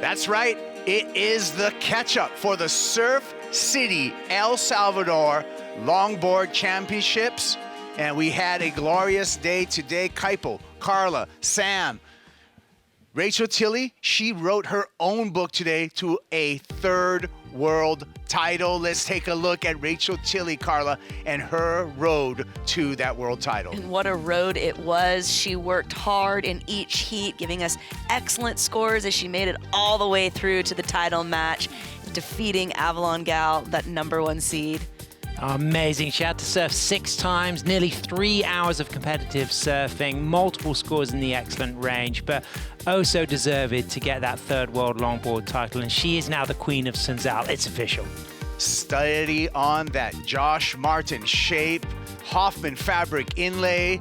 That's right. It is the catch-up for the Surf City El Salvador Longboard Championships. And we had a glorious day today. Kaipo, Carla, Sam, Rachael Tilly, she wrote her own book today to a third world title. Let's take a look at Rachael Tilly, Carla, and her road to that world title. And what a road it was. She worked hard in each heat, giving us excellent scores as she made it all the way through to the title match, defeating Avalon Gal, that #1 seed. Amazing. She had to surf 6 times, nearly 3 hours of competitive surfing, multiple scores in the excellent range, but oh so deserved to get that third world longboard title. And she is now the queen of Sunzal. It's official. Study on that Josh Martin shape, Hoffman fabric inlay.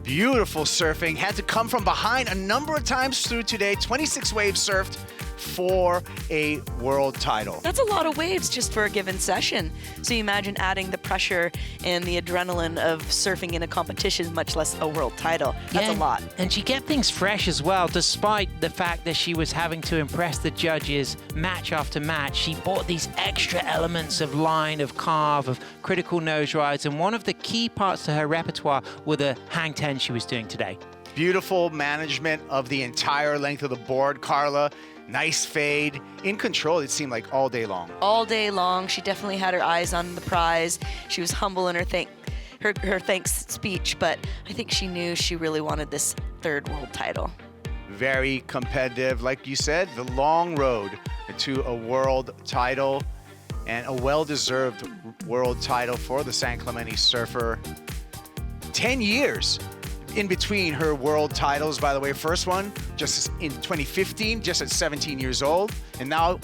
Beautiful surfing. Had to come from behind a number of times through today. 26 waves surfed for a world title. That's a lot of waves just for a given session. So you imagine adding the pressure and the adrenaline of surfing in a competition, much less a world title. That's a lot. And she kept things fresh as well, despite the fact that she was having to impress the judges match after match. She brought these extra elements of line, of carve, of critical nose rides, and one of the key parts to her repertoire were the hang 10 she was doing today. Beautiful management of the entire length of the board, Carla. Nice fade, in control, it seemed like all day long. All day long, she definitely had her eyes on the prize. She was humble in her thanks speech, but I think she knew she really wanted this third world title. Very competitive, like you said, the long road to a world title, and a well-deserved world title for the San Clemente surfer. 10 years in between her world titles, by the way. First one just in 2015, just at 17 years old, and now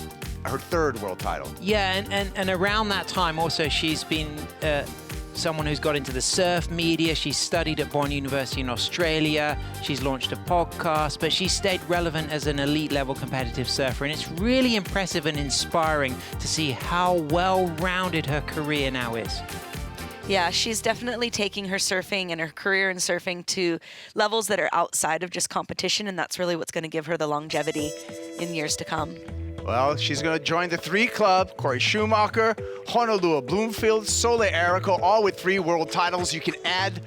her third world title. Yeah, and around that time also she's been someone who's got into the surf media. She's studied at Bond University in Australia. She's launched a podcast, but she stayed relevant as an elite level competitive surfer. And it's really impressive and inspiring to see how well-rounded her career now is. Yeah, she's definitely taking her surfing and her career in surfing to levels that are outside of just competition, and that's really what's going to give her the longevity in years to come. Well, she's going to join the 3 club, Cori Schumacher, Honolua Blomfield, Soleil Ericco, all with 3 world titles. You can add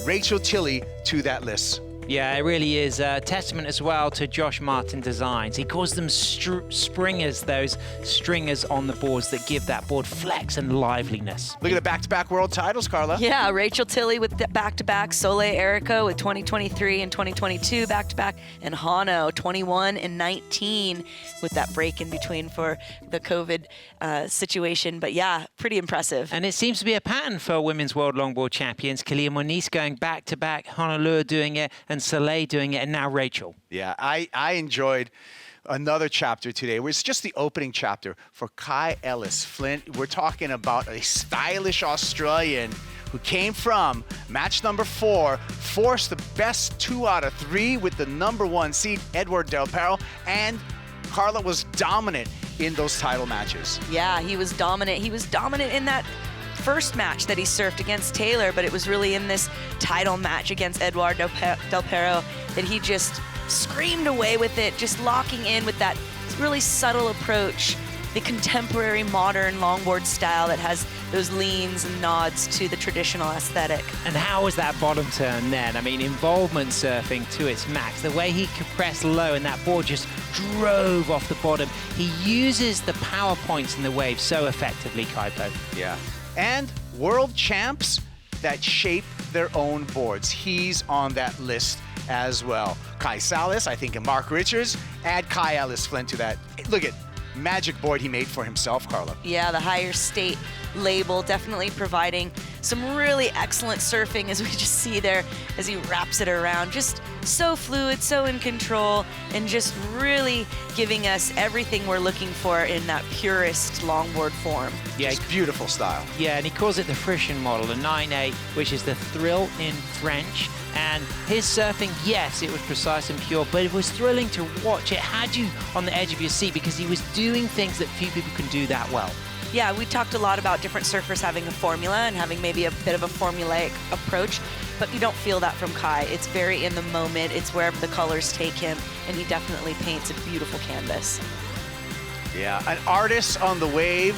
Rachael Tilly to that list. Yeah, it really is a testament as well to Josh Martin Designs. He calls them springers, those stringers on the boards that give that board flex and liveliness. Look at the back-to-back world titles, Carla. Yeah, Rachael Tilly with the back-to-back, Soleil Ericco with 2023 and 2022 back-to-back, and Hano 21 and 19 with that break in between for the COVID situation. But yeah, pretty impressive. And it seems to be a pattern for women's world longboard champions. Kalia Moniz going back-to-back, Honolua doing it, and Soleil doing it, and now Rachael. Yeah, I enjoyed another chapter today. It was just the opening chapter for Kai Ellice-Flint. We're talking about a stylish Australian who came from match number 4, forced the best 2 out of 3 with the #1 seed, Edouard Delpero, and Carla was dominant in those title matches. Yeah, he was dominant. He was dominant in that first match that he surfed against Taylor, but it was really in this title match against Edouard Delpero that he just screamed away with it, just locking in with that really subtle approach, the contemporary modern longboard style that has those leans and nods to the traditional aesthetic. And how was that bottom turn then? I mean, involvement surfing to its max. The way he compressed low and that board just drove off the bottom. He uses the power points in the wave so effectively, Kaipo. Yeah. And world champs that shape their own boards. He's on that list as well. Kai Salas, I think, and Mark Richards. Add Kai Ellice-Flint to that. Look at magic board he made for himself, Carla. Yeah, the higher state label definitely providing some really excellent surfing, as we just see there as he wraps it around. Just so fluid, so in control, and just really giving us everything we're looking for in that purest longboard form. Yeah, just beautiful style. Yeah, and he calls it the Frisian model, the 9/8, which is the thrill in French. And his surfing, yes, it was precise and pure, but it was thrilling to watch. It had you on the edge of your seat because he was doing things that few people can do that well. Yeah, we talked a lot about different surfers having a formula and having maybe a bit of a formulaic approach. but you don't feel that from Kai. It's very in the moment. It's wherever the colors take him, and he definitely paints a beautiful canvas. Yeah, an artist on the wave,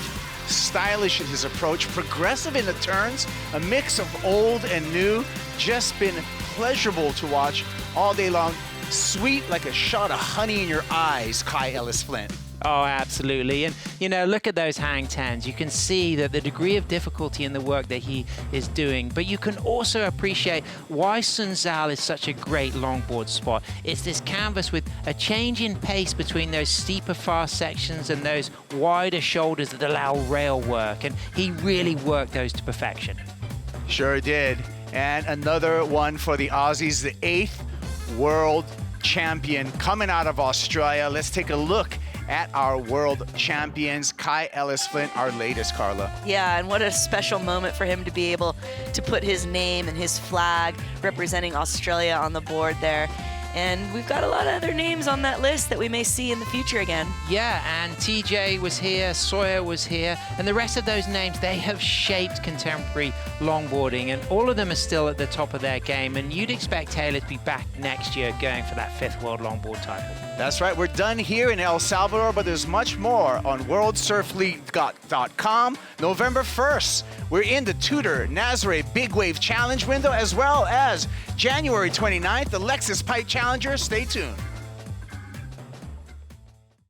stylish in his approach, progressive in the turns, a mix of old and new, just been pleasurable to watch all day long. Sweet like a shot of honey in your eyes, Kai Ellice-Flint. Oh, absolutely. And, you know, look at those hang tens. You can see that the degree of difficulty in the work that he is doing, but you can also appreciate why Sun Zal is such a great longboard spot. It's this canvas with a change in pace between those steeper fast sections and those wider shoulders that allow rail work. And he really worked those to perfection. Sure did. And another one for the Aussies, the 8th world champion coming out of Australia. Let's take a look at our world champions, Kai Ellice-Flint, our latest, Carla. Yeah, and what a special moment for him to be able to put his name and his flag representing Australia on the board there. And we've got a lot of other names on that list that we may see in the future again. Yeah, and TJ was here, Sawyer was here, and the rest of those names, they have shaped contemporary longboarding, and all of them are still at the top of their game, and you'd expect Taylor to be back next year going for that 5th world longboard title. That's right, we're done here in El Salvador, but there's much more on worldsurfleague.com. November 1st, we're in the Tudor Nazare Big Wave Challenge window, as well as January 29th, the Lexus Pike Challenger. Stay tuned.